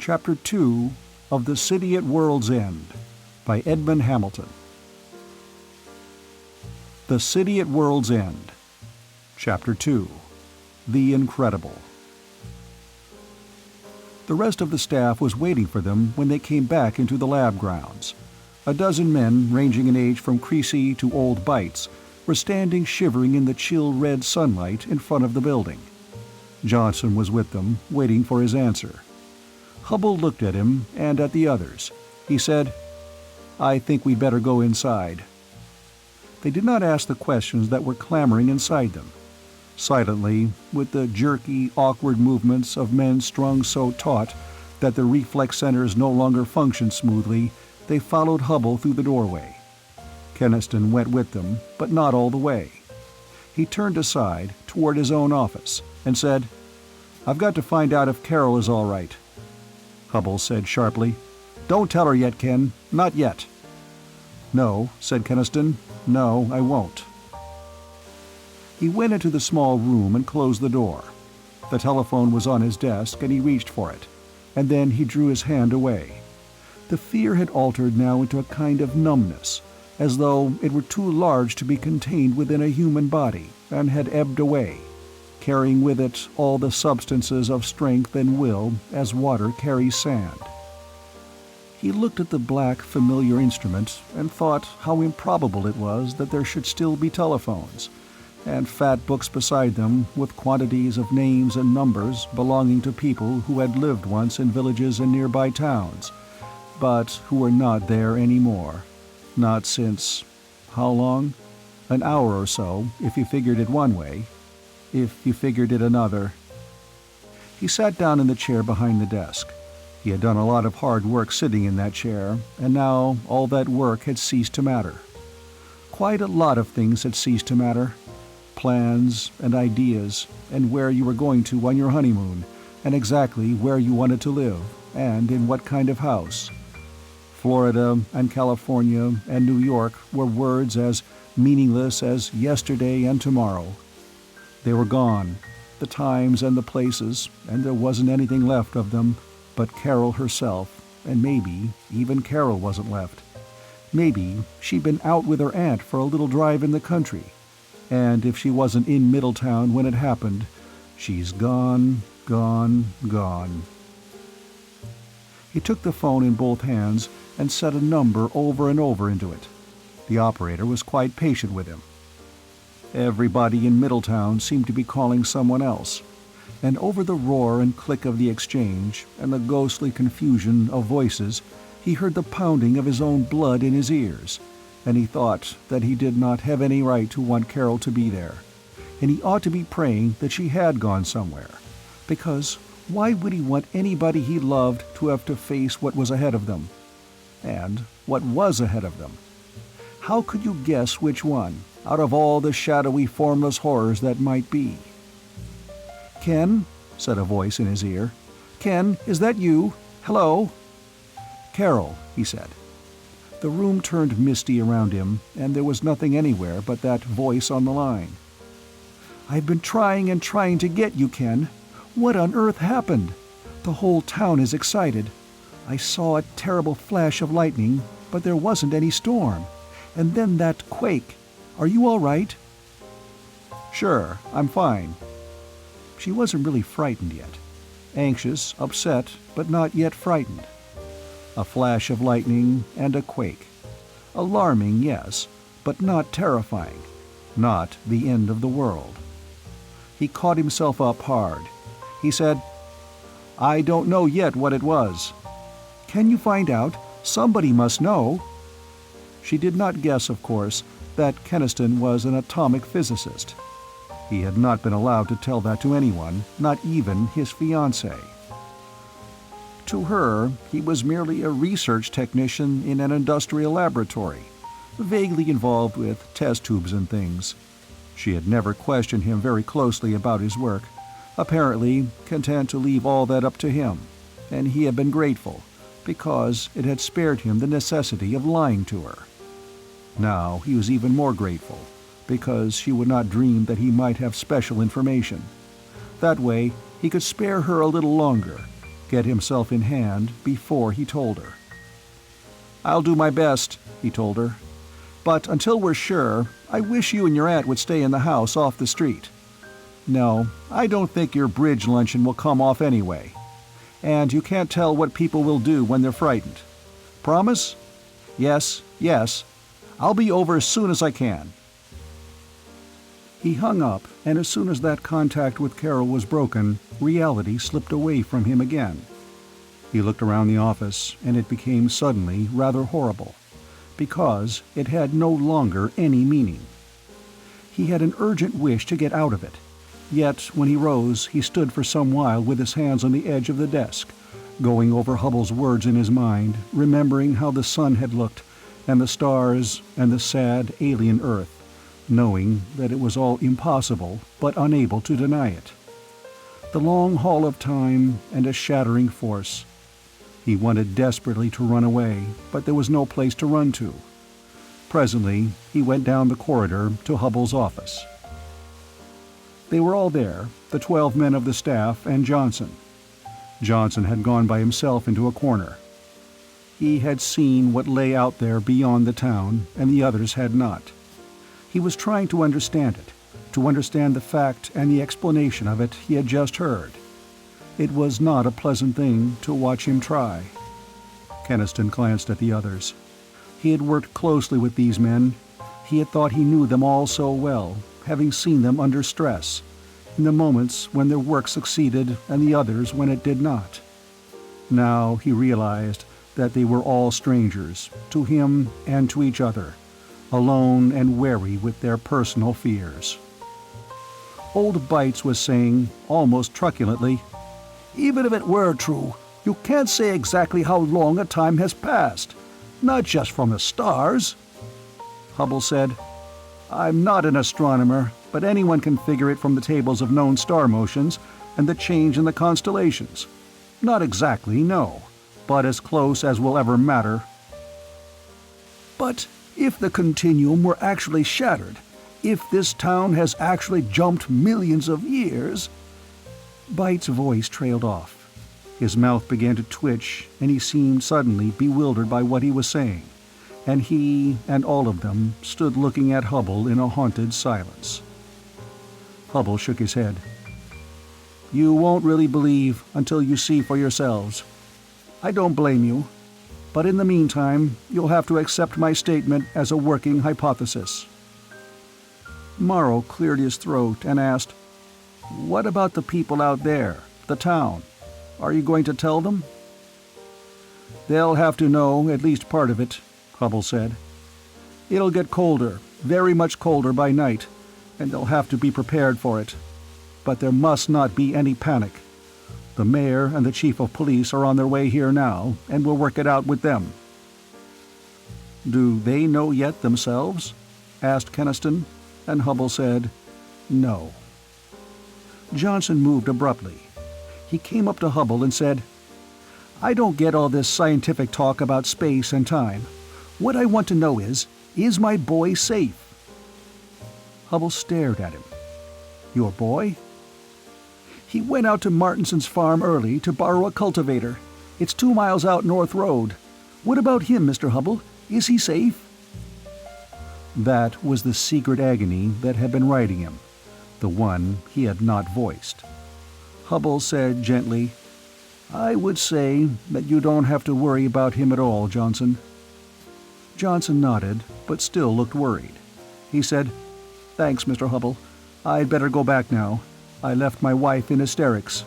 Chapter 2 of The City at World's End by Edmond Hamilton. The City at World's End. Chapter 2 The Incredible. The rest of the staff was waiting for them when they came back into the lab grounds. A dozen men, ranging in age from Creasy to Old Bites, were standing shivering in the chill red sunlight in front of the building. Johnson was with them, waiting for his answer. Hubble looked at him and at the others. He said, "I think we'd better go inside." They did not ask the questions that were clamoring inside them. Silently, with the jerky, awkward movements of men strung so taut that their reflex centers no longer functioned smoothly, they followed Hubble through the doorway. Keniston went with them, but not all the way. He turned aside, toward his own office, and said, "I've got to find out if Carol is all right." Hubble said sharply, "Don't tell her yet, Ken. Not yet." "No," said Keniston. "No, I won't." He went into the small room and closed the door. The telephone was on his desk and he reached for it, and then he drew his hand away. The fear had altered now into a kind of numbness, as though it were too large to be contained within a human body, and had ebbed away, carrying with it all the substances of strength and will as water carries sand. He looked at the black, familiar instrument and thought how improbable it was that there should still be telephones, and fat books beside them with quantities of names and numbers belonging to people who had lived once in villages and nearby towns, but who were not there anymore. Not since... how long? An hour or so, if you figured it one way. If you figured it another. He sat down in the chair behind the desk. He had done a lot of hard work sitting in that chair, and now all that work had ceased to matter. Quite a lot of things had ceased to matter. Plans and ideas, and where you were going to on your honeymoon, and exactly where you wanted to live, and in what kind of house. Florida and California and New York were words as meaningless as yesterday and tomorrow. They were gone, the times and the places, and there wasn't anything left of them but Carol herself, and maybe even Carol wasn't left. Maybe she'd been out with her aunt for a little drive in the country, and if she wasn't in Middletown when it happened, she's gone, gone, gone. He took the phone in both hands and set a number over and over into it. The operator was quite patient with him. Everybody in Middletown seemed to be calling someone else, and over the roar and click of the exchange and the ghostly confusion of voices, he heard the pounding of his own blood in his ears, and he thought that he did not have any right to want Carol to be there, and he ought to be praying that she had gone somewhere, because why would he want anybody he loved to have to face what was ahead of them? And what was ahead of them? How could you guess which one, out of all the shadowy, formless horrors that might be? "Ken," said a voice in his ear. "Ken, is that you? Hello?" "Carol," he said. The room turned misty around him, and there was nothing anywhere but that voice on the line. "I've been trying and trying to get you, Ken. What on earth happened? The whole town is excited. I saw a terrible flash of lightning, but there wasn't any storm. And then that quake. Are you all right?" "Sure, I'm fine." She wasn't really frightened yet. Anxious, upset, but not yet frightened. A flash of lightning and a quake. Alarming, yes, but not terrifying. Not the end of the world. He caught himself up hard. He said, "I don't know yet what it was." "Can you find out? Somebody must know." She did not guess, of course, that Keniston was an atomic physicist. He had not been allowed to tell that to anyone, not even his fiancée. To her, he was merely a research technician in an industrial laboratory, vaguely involved with test tubes and things. She had never questioned him very closely about his work, apparently content to leave all that up to him, and he had been grateful, because it had spared him the necessity of lying to her. Now he was even more grateful, because she would not dream that he might have special information. That way he could spare her a little longer, get himself in hand before he told her. "I'll do my best," he told her. "But until we're sure, I wish you and your aunt would stay in the house off the street. No, I don't think your bridge luncheon will come off anyway. And you can't tell what people will do when they're frightened. Promise? Yes, yes. I'll be over as soon as I can." He hung up, and as soon as that contact with Carol was broken, reality slipped away from him again. He looked around the office, and it became suddenly rather horrible, because it had no longer any meaning. He had an urgent wish to get out of it, yet when he rose he stood for some while with his hands on the edge of the desk, going over Hubbell's words in his mind, remembering how the sun had looked, and the stars, and the sad alien earth, knowing that it was all impossible, but unable to deny it. The long haul of time and a shattering force. He wanted desperately to run away, but there was no place to run to. Presently, he went down the corridor to Hubbell's office. They were all there, the 12 men of the staff and Johnson. Johnson had gone by himself into a corner. He had seen what lay out there beyond the town, and the others had not. He was trying to understand it, to understand the fact and the explanation of it he had just heard. It was not a pleasant thing to watch him try. Keniston glanced at the others. He had worked closely with these men. He had thought he knew them all so well, having seen them under stress, in the moments when their work succeeded and the others when it did not. Now he realized that they were all strangers, to him and to each other, alone and wary with their personal fears. Old Bites was saying, almost truculently, "Even if it were true, you can't say exactly how long a time has passed, not just from the stars." Hubbell said, "I'm not an astronomer, but anyone can figure it from the tables of known star motions and the change in the constellations. Not exactly, no, but as close as will ever matter." "But if the continuum were actually shattered, if this town has actually jumped millions of years—" Bite's voice trailed off. His mouth began to twitch, and he seemed suddenly bewildered by what he was saying, and he and all of them stood looking at Hubbell in a haunted silence. Hubbell shook his head. "You won't really believe until you see for yourselves. I don't blame you, but in the meantime, you'll have to accept my statement as a working hypothesis." Morrow cleared his throat and asked, "What about the people out there, the town? Are you going to tell them?" "They'll have to know at least part of it," Hubbell said. "It'll get colder, very much colder by night, and they'll have to be prepared for it. But there must not be any panic. The mayor and the chief of police are on their way here now, and we'll work it out with them." "Do they know yet themselves?" asked Keniston, and Hubbell said, "No." Johnson moved abruptly. He came up to Hubbell and said, "I don't get all this scientific talk about space and time. What I want to know is my boy safe?" Hubbell stared at him. "Your boy?" "He went out to Martinson's farm early to borrow a cultivator. It's 2 miles out North Road. What about him, Mr. Hubbell? Is he safe?" That was the secret agony that had been riding him, the one he had not voiced. Hubbell said gently, "I would say that you don't have to worry about him at all, Johnson." Johnson nodded, but still looked worried. He said, "Thanks, Mr. Hubbell. I'd better go back now. I left my wife in hysterics."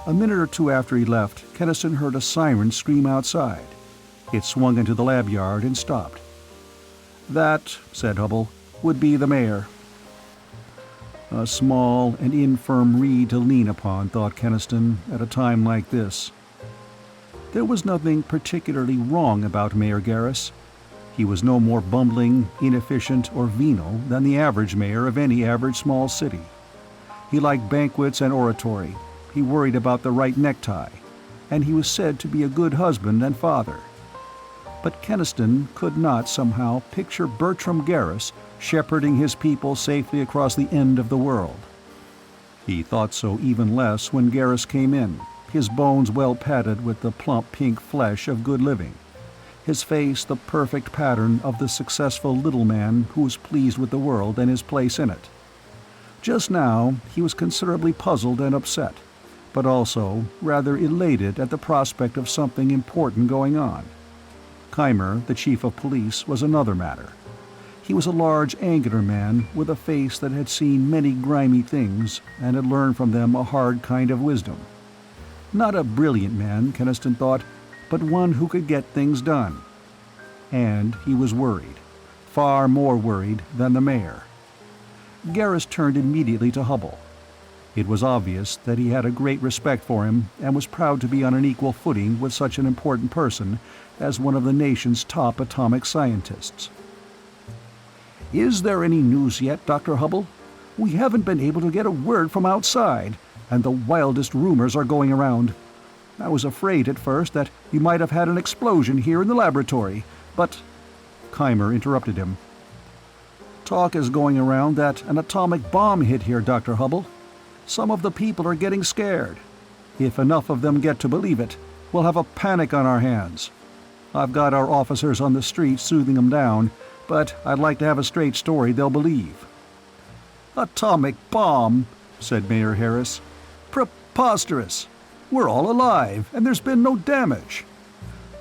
A minute or two after he left, Keniston heard a siren scream outside. It swung into the lab yard and stopped. "That," said Hubbell, "would be the mayor." A small and infirm reed to lean upon, thought Keniston, at a time like this. There was nothing particularly wrong about Mayor Garris. He was no more bumbling, inefficient, or venal than the average mayor of any average small city. He liked banquets and oratory, he worried about the right necktie, and he was said to be a good husband and father. But Keniston could not somehow picture Bertram Garris shepherding his people safely across the end of the world. He thought so even less when Garris came in, his bones well padded with the plump pink flesh of good living, his face the perfect pattern of the successful little man who was pleased with the world and his place in it. Just now he was considerably puzzled and upset, but also rather elated at the prospect of something important going on. Keimer, the chief of police, was another matter. He was a large, angular man with a face that had seen many grimy things and had learned from them a hard kind of wisdom. Not a brilliant man, Keniston thought, but one who could get things done. And he was worried, far more worried than the mayor. Garrus turned immediately to Hubble. It was obvious that he had a great respect for him and was proud to be on an equal footing with such an important person as one of the nation's top atomic scientists. "Is there any news yet, Dr. Hubble? We haven't been able to get a word from outside, and the wildest rumors are going around. I was afraid at first that you might have had an explosion here in the laboratory, but—" Keimer interrupted him. "Talk is going around that an atomic bomb hit here, Dr. Hubble. Some of the people are getting scared. If enough of them get to believe it, we'll have a panic on our hands. I've got our officers on the street soothing them down, but I'd like to have a straight story they'll believe." "Atomic bomb," said Mayor Harris. "Preposterous! We're all alive, and there's been no damage.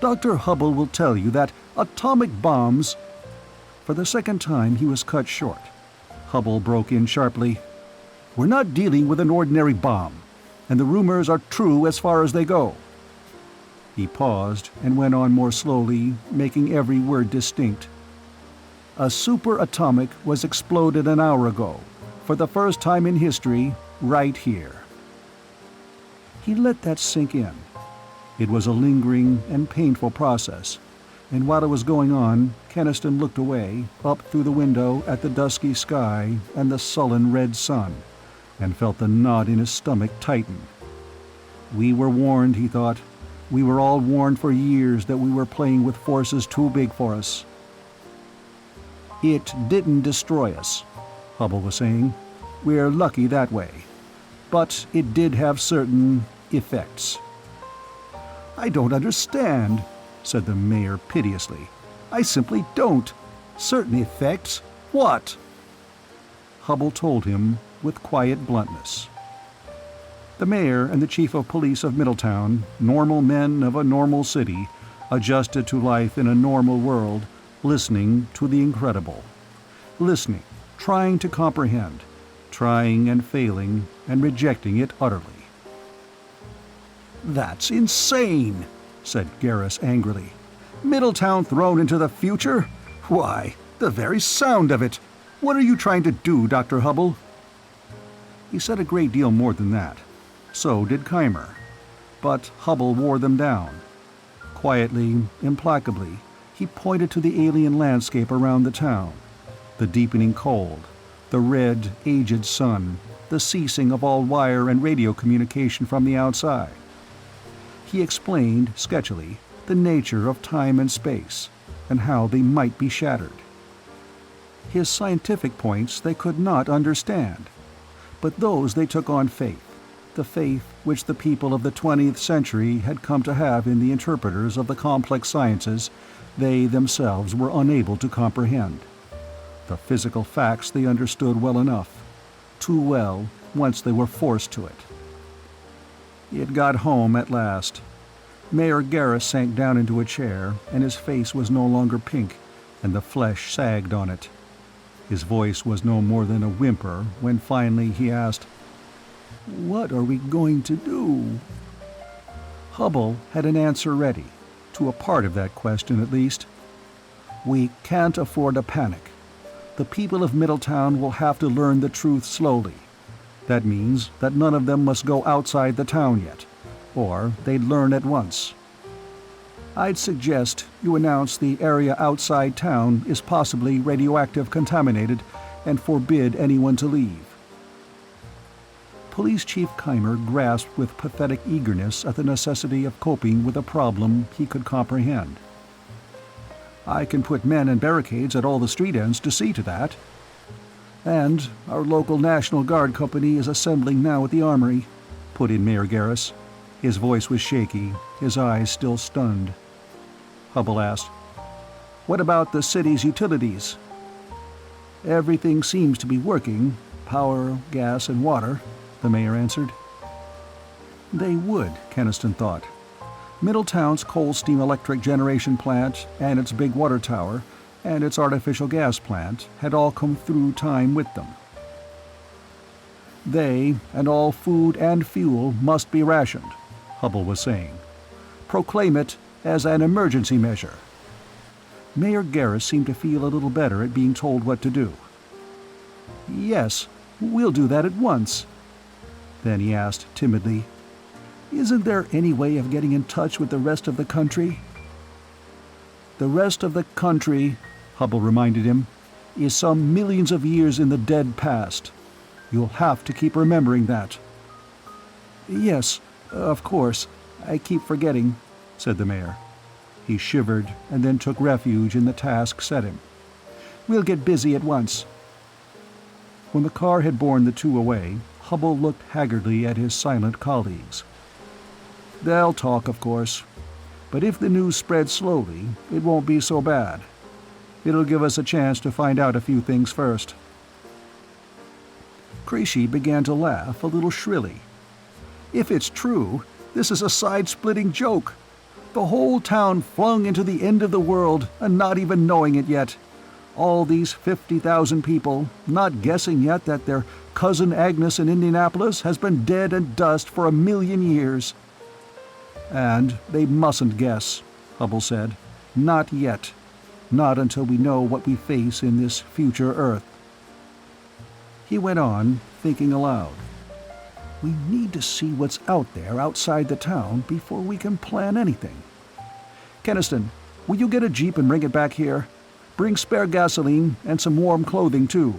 Dr. Hubble will tell you that atomic bombs—" For the second time he was cut short. Hubble broke in sharply. "We're not dealing with an ordinary bomb, and the rumors are true as far as they go." He paused and went on more slowly, making every word distinct. "A superatomic was exploded an hour ago, for the first time in history, right here." He let that sink in. It was a lingering and painful process, and while it was going on, Keniston looked away, up through the window at the dusky sky and the sullen red sun, and felt the knot in his stomach tighten. We were warned, he thought. We were all warned for years that we were playing with forces too big for us. "It didn't destroy us," Hubble was saying. "We're lucky that way. But it did have certain effects." "I don't understand," said the mayor piteously. "I simply don't. Certain effects? What?" Hubble told him with quiet bluntness. The mayor and the chief of police of Middletown, normal men of a normal city, adjusted to life in a normal world, listening to the incredible. Listening, trying to comprehend, trying and failing, and rejecting it utterly. "That's insane," said Garrus angrily. "Middletown thrown into the future? Why, the very sound of it! What are you trying to do, Dr. Hubble?" He said a great deal more than that. So did Keimer. But Hubble wore them down. Quietly, implacably, he pointed to the alien landscape around the town. The deepening cold, the red, aged sun, the ceasing of all wire and radio communication from the outside. He explained, sketchily, the nature of time and space, and how they might be shattered. His scientific points they could not understand, but those they took on faith, the faith which the people of the 20th century had come to have in the interpreters of the complex sciences they themselves were unable to comprehend. The physical facts they understood well enough, too well once they were forced to it. It got home at last. Mayor Garrus sank down into a chair, and his face was no longer pink, and the flesh sagged on it. His voice was no more than a whimper when finally he asked, "What are we going to do?" Hubble had an answer ready, to a part of that question at least. "We can't afford a panic. The people of Middletown will have to learn the truth slowly. That means that none of them must go outside the town yet, or they'd learn at once. I'd suggest you announce the area outside town is possibly radioactive contaminated and forbid anyone to leave." Police Chief Keimer grasped with pathetic eagerness at the necessity of coping with a problem he could comprehend. "I can put men and barricades at all the street ends to see to that. And our local National Guard company is assembling now at the armory," put in Mayor Garrus. His voice was shaky, his eyes still stunned. Hubble asked, "What about the city's utilities?" "Everything seems to be working. Power, gas, and water," the mayor answered. They would, Keniston thought. Middletown's coal steam electric generation plant and its big water tower and its artificial gas plant had all come through time with them. "They and all food and fuel must be rationed," Hubble was saying. "Proclaim it as an emergency measure." Mayor Garris seemed to feel a little better at being told what to do. "Yes, we'll do that at once." Then he asked timidly, "Isn't there any way of getting in touch with the rest of the country?" "The rest of the country," Hubble reminded him, "is some millions of years in the dead past. You'll have to keep remembering that." "Yes, of course. I keep forgetting," said the mayor. He shivered and then took refuge in the task set him. "We'll get busy at once." When the car had borne the two away, Hubble looked haggardly at his silent colleagues. "They'll talk, of course. But if the news spreads slowly, it won't be so bad. It'll give us a chance to find out a few things first." Creasy began to laugh a little shrilly. "If it's true, this is a side-splitting joke. The whole town flung into the end of the world and not even knowing it yet. All these 50,000 people, not guessing yet that their cousin Agnes in Indianapolis has been dead and dust for 1,000,000 years." "And they mustn't guess," Hubble said. "Not yet. Not until we know what we face in this future Earth." He went on, thinking aloud. "We need to see what's out there outside the town before we can plan anything. Keniston, will you get a jeep and bring it back here? Bring spare gasoline and some warm clothing, too.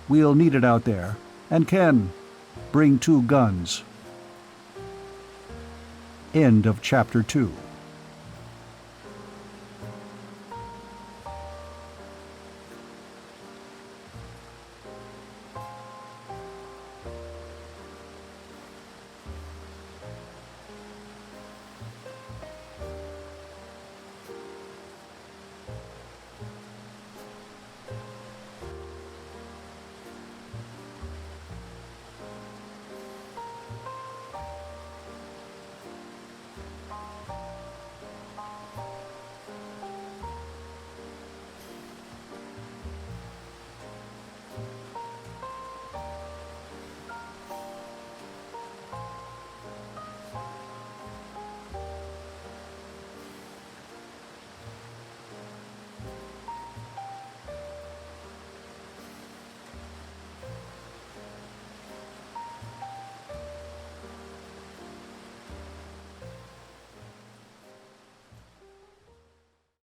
We'll need it out there. And Ken, bring 2 guns. End of Chapter 2.